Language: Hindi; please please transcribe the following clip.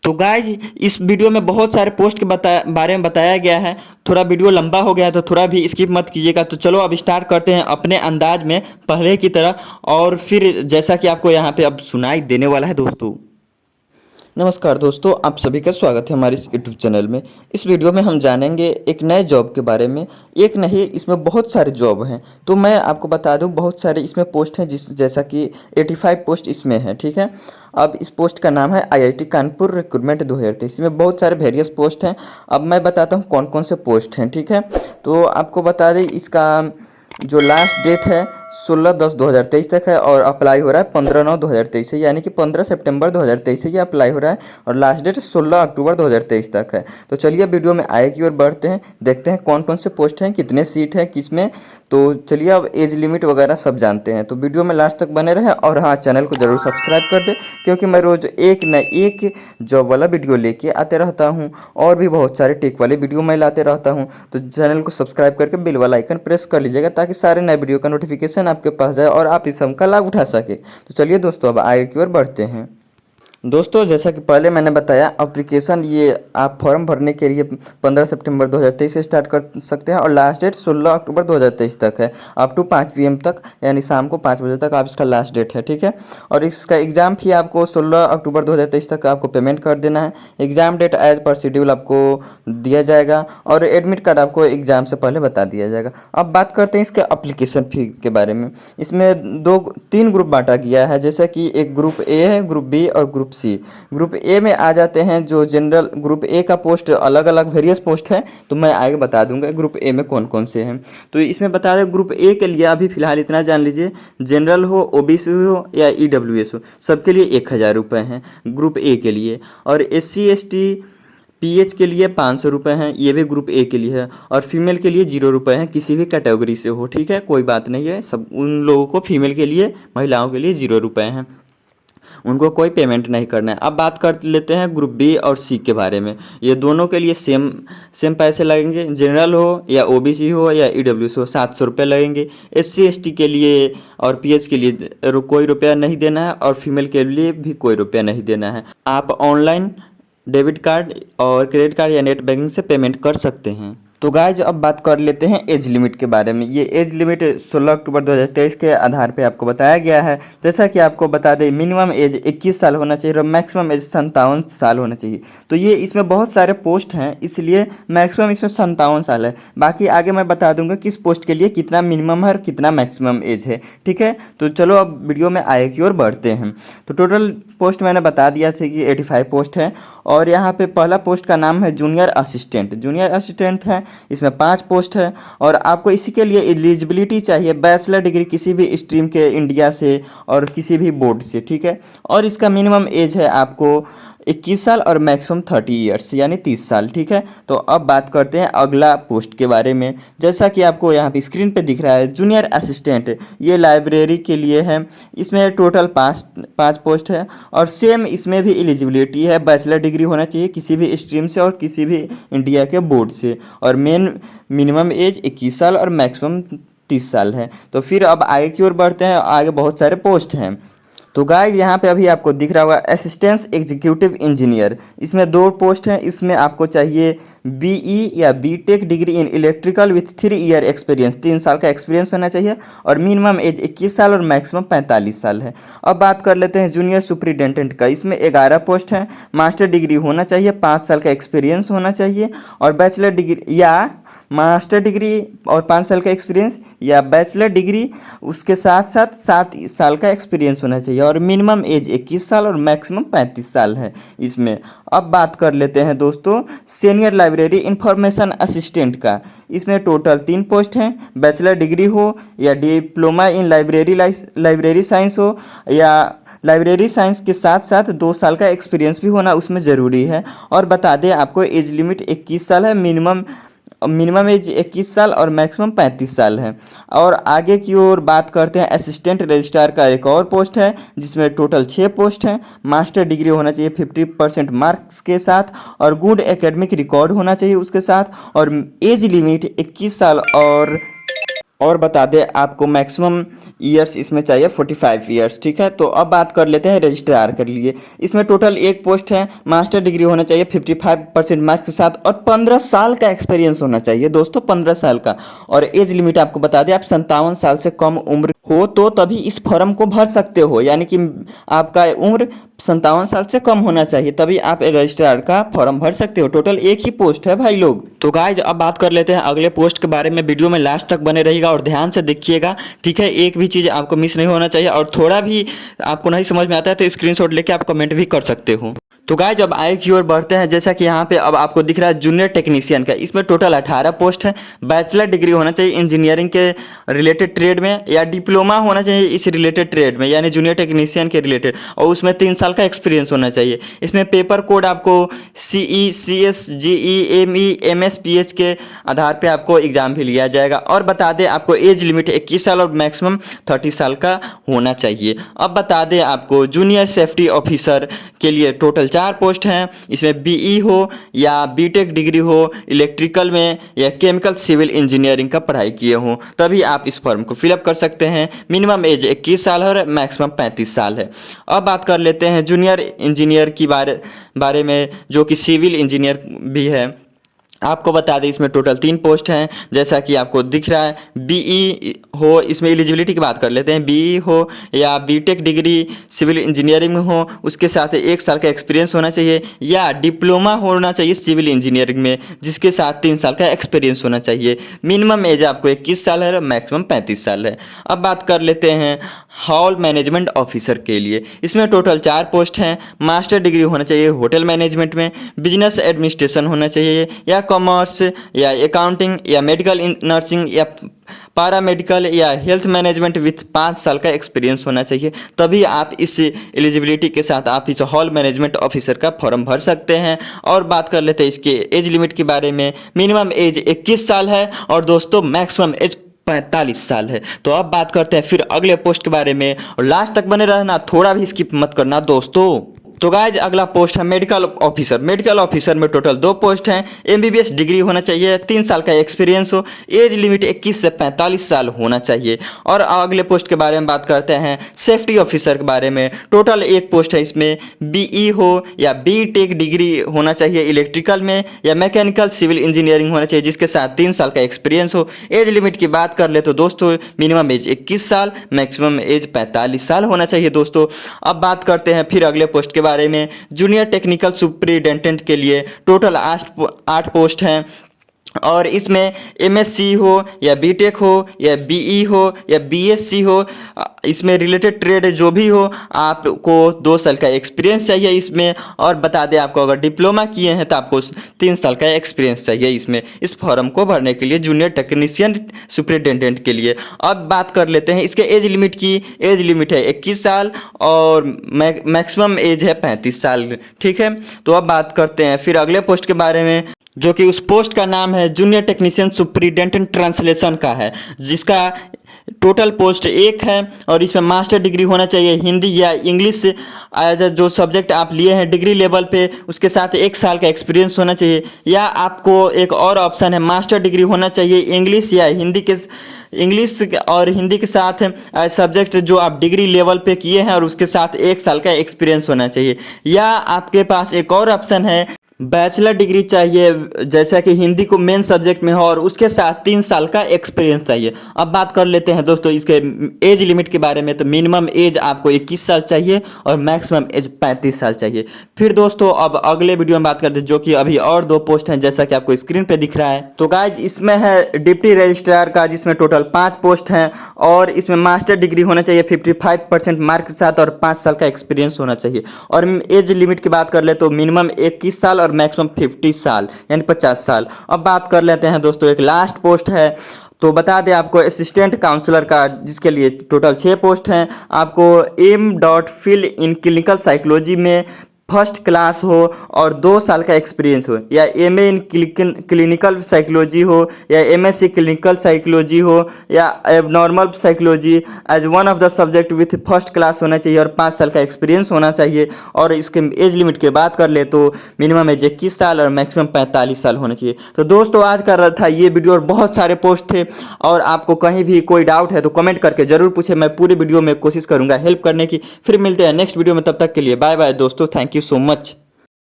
तो गाइज इस वीडियो में बहुत सारे पोस्ट के बारे में बताया गया है। थोड़ा वीडियो लंबा हो गया है तो थोड़ा भी स्किप मत कीजिएगा। तो चलो अब स्टार्ट करते हैं अपने अंदाज में पहले की तरह। और फिर जैसा कि आपको यहाँ पे अब सुनाई देने वाला है दोस्तों। नमस्कार दोस्तों, आप सभी का स्वागत है हमारे इस यूट्यूब चैनल में। इस वीडियो में हम जानेंगे एक नए जॉब के बारे में। एक नहीं, इसमें बहुत सारे जॉब हैं। तो मैं आपको बता दूं, बहुत सारे इसमें पोस्ट हैं, जैसा कि 85 पोस्ट इसमें है। ठीक है, अब इस पोस्ट का नाम है IIT कानपुर रिक्रूटमेंट 2023। इसमें बहुत सारे वेरियस पोस्ट हैं। अब मैं बताता हूँ कौन कौन से पोस्ट हैं। ठीक है, तो आपको बता दें, इसका जो लास्ट डेट है 16/10/2023 तक है और अप्लाई हो रहा है 15/9/2023 से, यानी कि 15 सितंबर 2023 से ये अप्लाई हो रहा है और लास्ट डेट 16 अक्टूबर 2023 तक है। तो चलिए वीडियो में आगे की ओर बढ़ते हैं, देखते हैं कौन कौन से पोस्ट हैं, कितने सीट हैं, किसमें। तो चलिए अब एज लिमिट वगैरह सब जानते हैं। तो वीडियो में लास्ट तक बने रहें और हाँ, चैनल को ज़रूर सब्सक्राइब कर दें, क्योंकि मैं रोज़ एक न एक जॉब वाला वीडियो लेके आते रहता हूँ और भी बहुत सारे टेक वाले वीडियो मैं लाते रहता हूँ। तो चैनल को सब्सक्राइब करके बेल वाला आइकन प्रेस कर लीजिएगा, ताकि सारे नए वीडियो का नोटिफिकेशन आपके पास जाए और आप इस सब का लाभ उठा सके। तो चलिए दोस्तों, अब आगे की ओर बढ़ते हैं। दोस्तों, जैसा कि पहले मैंने बताया, एप्लीकेशन ये आप फॉर्म भरने के लिए 15 सितंबर 2023 से स्टार्ट कर सकते हैं और लास्ट डेट 16 अक्टूबर 2023 तक है, अप टू 5 PM तक, यानी शाम को 5 बजे तक आप इसका लास्ट डेट है। ठीक है, और इसका एग्ज़ाम फी आपको 16 अक्टूबर 2023 तक आपको पेमेंट कर देना है। एग्ज़ाम डेट एज पर शेड्यूल आपको दिया जाएगा और एडमिट कार्ड आपको एग्ज़ाम से पहले बता दिया जाएगा। अब बात करते हैं इसके अप्लीकेशन फ़ी के बारे में। इसमें 3 ग्रुप बांटा गया है, जैसे कि एक ग्रुप ए है, ग्रुप बी और ग्रुप सी। ग्रुप ए में आ जाते हैं जो जनरल। ग्रुप ए का पोस्ट अलग अलग वेरियस पोस्ट है, तो मैं आगे बता दूंगा ग्रुप ए में कौन कौन से हैं। तो इसमें बता दें, ग्रुप ए के लिए अभी फिलहाल इतना जान लीजिए, जनरल हो, OBC हो या EWS हो, सबके लिए 1000 रुपये हैं ग्रुप ए के लिए। और SC ST PH के लिए 500 रुपये हैं, ये भी ग्रुप ए के लिए है। और फीमेल के लिए 0 रुपये हैं, किसी भी कैटेगरी से हो। ठीक है, कोई बात नहीं है, सब उन लोगों को, फीमेल के लिए, महिलाओं के लिए 0 रुपये हैं, उनको कोई पेमेंट नहीं करना है। अब बात कर लेते हैं ग्रुप बी और सी के बारे में। ये दोनों के लिए सेम पैसे लगेंगे। जनरल हो या OBC हो या EWS हो, 700 रुपये लगेंगे। SC ST के लिए और PH के लिए कोई रुपया नहीं देना है और फीमेल के लिए भी कोई रुपया नहीं देना है। आप ऑनलाइन डेबिट कार्ड और क्रेडिट कार्ड या नेट बैंकिंग से पेमेंट कर सकते हैं। तो गाइज अब बात कर लेते हैं एज लिमिट के बारे में। ये एज लिमिट 16 अक्टूबर 2023 के आधार पे आपको बताया गया है। जैसा कि आपको बता दें, मिनिमम एज 21 साल होना चाहिए और मैक्सिमम एज 57 साल होना चाहिए। तो ये इसमें बहुत सारे पोस्ट हैं, इसलिए मैक्सिमम इसमें 57 साल है। बाकी आगे मैं बता दूंगा किस पोस्ट के लिए कितना मिनिमम है और कितना मैक्सिमम एज है। ठीक है, तो चलो अब वीडियो में आगे की ओर बढ़ते हैं। तो टोटल पोस्ट मैंने बता दिया था कि 85 पोस्ट है। और यहाँ पे पहला पोस्ट का नाम है जूनियर असिस्टेंट। जूनियर असिस्टेंट है, इसमें 5 पोस्ट है और आपको इसी के लिए एलिजिबिलिटी चाहिए बैचलर डिग्री किसी भी स्ट्रीम के इंडिया से और किसी भी बोर्ड से। ठीक है, और इसका मिनिमम एज है आपको 21 साल और मैक्सिमम 30 ईयर्स, यानी 30 साल। ठीक है, तो अब बात करते हैं अगला पोस्ट के बारे में। जैसा कि आपको यहाँ पे स्क्रीन पे दिख रहा है, जूनियर असिस्टेंट, ये लाइब्रेरी के लिए है। इसमें टोटल 5 पोस्ट है और सेम इसमें भी एलिजिबिलिटी है, बैचलर डिग्री होना चाहिए किसी भी स्ट्रीम से और किसी भी इंडिया के बोर्ड से, और मिनिमम एज 21 साल और मैक्सिमम 30 साल है। तो फिर अब आगे की ओर बढ़ते हैं, आगे बहुत सारे पोस्ट हैं। तो गाइस यहाँ पे अभी आपको दिख रहा होगा असिस्टेंट एग्जीक्यूटिव इंजीनियर। इसमें 2 पोस्ट हैं। इसमें आपको चाहिए BE या BTech degree in electrical with 3 year experience, 3 साल का एक्सपीरियंस होना चाहिए और मिनिमम एज 21 साल और मैक्सिमम 45 साल है। अब बात कर लेते हैं जूनियर सुपरिटेंडेंट का। इसमें 11 पोस्ट हैं। मास्टर डिग्री होना चाहिए, 5 साल का एक्सपीरियंस होना चाहिए और बैचलर डिग्री या मास्टर डिग्री और 5 साल का एक्सपीरियंस या बैचलर डिग्री उसके साथ साथ 7 साल का एक्सपीरियंस होना चाहिए और मिनिमम एज 21 साल और मैक्सिमम 35 साल है इसमें। अब बात कर लेते हैं दोस्तों सीनियर लाइब्रेरी इंफॉर्मेशन असिस्टेंट का। इसमें टोटल 3 पोस्ट हैं। बैचलर डिग्री हो या डिप्लोमा इन लाइब्रेरी साइंस हो या लाइब्रेरी साइंस के साथ साथ 2 साल का एक्सपीरियंस भी होना उसमें ज़रूरी है। और बता दें आपको एज लिमिट 21 साल है, मिनिमम एज 21 साल और मैक्सिमम 35 साल है। और आगे की ओर बात करते हैं असिस्टेंट रजिस्ट्रार का एक और पोस्ट है, जिसमें टोटल 6 पोस्ट हैं। मास्टर डिग्री होना चाहिए 50% मार्क्स के साथ और गुड एकेडमिक रिकॉर्ड होना चाहिए उसके साथ, और एज लिमिट 21 साल और बता दें आपको मैक्सिमम ईयर्स इसमें चाहिए 45 ईयर्स। ठीक है, तो अब बात कर लेते हैं रजिस्ट्रार के लिए। इसमें टोटल एक पोस्ट है, मास्टर डिग्री होना चाहिए 55% मार्क्स के साथ और 15 साल का एक्सपीरियंस होना चाहिए दोस्तों, 15 साल का। और एज लिमिट आपको बता दें, आप 57 साल से कम उम्र हो तो तभी इस फॉर्म को भर सकते हो, यानी कि आपका उम्र 57 साल से कम होना चाहिए, तभी आप रजिस्ट्रार का फॉर्म भर सकते हो। टोटल एक ही पोस्ट है भाई लोग। तो गाइज अब बात कर लेते हैं अगले पोस्ट के बारे में। वीडियो में लास्ट तक बने रहिएगा और ध्यान से देखिएगा। ठीक है, एक भी चीज़ आपको मिस नहीं होना चाहिए, और थोड़ा भी आपको नहीं समझ में आता है तो स्क्रीनशॉट लेके आप कमेंट भी कर सकते हो। तो गाइज अब आगे की ओर बढ़ते हैं। जैसा कि यहाँ पे अब आपको दिख रहा है जूनियर टेक्नीशियन का, इसमें टोटल 18 पोस्ट है। बैचलर डिग्री होना चाहिए इंजीनियरिंग के रिलेटेड ट्रेड में, या डिप्लोमा होना चाहिए इस रिलेटेड ट्रेड में, यानी जूनियर टेक्नीशियन के रिलेटेड, और उसमें 3 साल का एक्सपीरियंस होना चाहिए। इसमें पेपर कोड आपको CE CS GE ME MS PH के आधार पे आपको एग्जाम भी लिया जाएगा। और बता दें आपको एज लिमिट 21 साल और मैक्सिमम 30 साल का होना चाहिए। अब बता दें आपको जूनियर सेफ्टी ऑफिसर के लिए टोटल 4 पोस्ट हैं। इसमें BE हो या BTech डिग्री हो इलेक्ट्रिकल में, या केमिकल सिविल इंजीनियरिंग का पढ़ाई किए हों, तभी आप इस फॉर्म को फिलअप कर सकते हैं। मिनिमम एज 21 साल है और मैक्सिमम 35 साल है। अब बात कर लेते हैं जूनियर इंजीनियर की बारे में, जो कि सिविल इंजीनियर भी है। आपको बता दें इसमें टोटल 3 पोस्ट हैं, जैसा कि आपको दिख रहा है। BE हो, इसमें एलिजिबिलिटी की बात कर लेते हैं। BE हो या BTech डिग्री सिविल इंजीनियरिंग में हो, उसके साथ 1 साल का एक्सपीरियंस होना चाहिए, या डिप्लोमा होना चाहिए सिविल इंजीनियरिंग में जिसके साथ 3 साल का एक्सपीरियंस होना चाहिए। मिनिमम एज आपको 21 साल है, मैक्सिमम 35 साल है। अब बात कर लेते हैं हॉल मैनेजमेंट ऑफिसर के लिए। इसमें टोटल 4 पोस्ट हैं। मास्टर डिग्री होना चाहिए होटल मैनेजमेंट में, बिजनेस एडमिनिस्ट्रेशन होना चाहिए, या कॉमर्स या अकाउंटिंग या मेडिकल नर्सिंग या पैरामेडिकल या हेल्थ मैनेजमेंट विथ 5 साल का एक्सपीरियंस होना चाहिए, तभी आप इस एलिजिबिलिटी के साथ आप इस हॉल मैनेजमेंट ऑफिसर का फॉर्म भर सकते हैं। और बात कर लेते हैं इसके एज लिमिट के बारे में। मिनिमम एज 21 साल है और दोस्तों मैक्सिमम एज 45 साल है। तो अब बात करते हैं फिर अगले पोस्ट के बारे में, और लास्ट तक बने रहना, थोड़ा भी स्किप मत करना दोस्तों। तो गाइज अगला पोस्ट है मेडिकल ऑफिसर। मेडिकल ऑफिसर में टोटल 2 पोस्ट हैं। MBBS डिग्री होना चाहिए, 3 साल का एक्सपीरियंस हो, एज लिमिट 21 से 45 साल होना चाहिए। और अगले पोस्ट के बारे में बात करते हैं सेफ्टी ऑफिसर के बारे में। टोटल 1 पोस्ट है, इसमें BE हो या BTech डिग्री होना चाहिए इलेक्ट्रिकल में, या मैकेनिकल सिविल इंजीनियरिंग होना चाहिए जिसके साथ 3 साल का एक्सपीरियंस हो। एज लिमिट की बात कर ले तो दोस्तों मिनिमम एज 21 साल, मैक्सिमम एज 45 साल होना चाहिए दोस्तों। अब बात करते हैं फिर अगले पोस्ट के बारे में। जूनियर टेक्निकल सुपरिटेंडेंट के लिए टोटल 8 पोस्ट हैं, और इसमें MSc हो या BTech हो या BE हो या BSc हो, इसमें रिलेटेड ट्रेड जो भी हो, आपको 2 साल का एक्सपीरियंस चाहिए इसमें। और बता दें आपको अगर डिप्लोमा किए हैं तो आपको 3 साल का एक्सपीरियंस चाहिए इसमें, इस फॉर्म को भरने के लिए जूनियर टेक्नीशियन सुपरिटेंडेंट के लिए। अब बात कर लेते हैं इसके एज लिमिट की। एज लिमिट है 21 साल और मैक्सिमम एज है 35 साल। ठीक है, तो अब बात करते हैं फिर अगले पोस्ट के बारे में, जो कि उस पोस्ट का नाम है जूनियर टेक्नीशियन सुपरिटेंडेंट ट्रांसलेशन का है, जिसका टोटल पोस्ट 1 है। और इसमें मास्टर डिग्री होना चाहिए हिंदी या इंग्लिश एज जो सब्जेक्ट आप लिए हैं डिग्री लेवल पे, उसके साथ 1 साल का एक्सपीरियंस होना चाहिए। या आपको एक और ऑप्शन है, मास्टर डिग्री होना चाहिए इंग्लिश या हिंदी के, इंग्लिश और हिंदी के साथ सब्जेक्ट जो आप डिग्री लेवल पे किए हैं और उसके साथ 1 साल का एक्सपीरियंस होना चाहिए। या आपके पास एक और ऑप्शन है, बैचलर डिग्री चाहिए जैसा कि हिंदी को मेन सब्जेक्ट में हो और उसके साथ 3 साल का एक्सपीरियंस चाहिए। अब बात कर लेते हैं दोस्तों इसके एज लिमिट के बारे में। तो मिनिमम एज आपको 21 साल चाहिए और मैक्सिमम एज 35 साल चाहिए। फिर दोस्तों अब अगले वीडियो में बात करते हैं, जो कि अभी और 2 पोस्ट हैं जैसा कि आपको स्क्रीन पे दिख रहा है। तो गाइज इसमें है डिप्टी रजिस्ट्रार का, जिसमें टोटल 5 पोस्ट हैं, और इसमें मास्टर डिग्री होना चाहिए 55% मार्क के साथ और 5 साल का एक्सपीरियंस होना चाहिए। और एज लिमिट की बात कर ले तो मिनिमम 21 साल और मैक्सिमम 50 साल यानी 50 साल। अब बात कर लेते हैं दोस्तों एक लास्ट पोस्ट है, तो बता दें आपको असिस्टेंट काउंसलर का, जिसके लिए टोटल 6 पोस्ट हैं। आपको M.Phil इन क्लिनिकल साइकोलॉजी में फर्स्ट क्लास हो और 2 साल का एक्सपीरियंस हो, या एमए इन क्लिनिकल साइकोलॉजी हो, या एमएससी क्लिनिकल साइकोलॉजी हो, या abnormal psychology as one of the subject with first class होना चाहिए और 5 साल का एक्सपीरियंस होना चाहिए। और इसके एज लिमिट की बात कर ले तो मिनिमम एज 21 साल और मैक्सिमम 45 साल होना चाहिए। तो दोस्तों आज का था ये वीडियो और बहुत सारे पोस्ट थे, और आपको कहीं भी कोई डाउट है तो कमेंट करके जरूर पूछे, मैं पूरी वीडियो में कोशिश करूंगा हेल्प करने की। फिर मिलते हैं नेक्स्ट वीडियो में, तब तक के लिए बाय बाय दोस्तों, थैंक यू सो मच।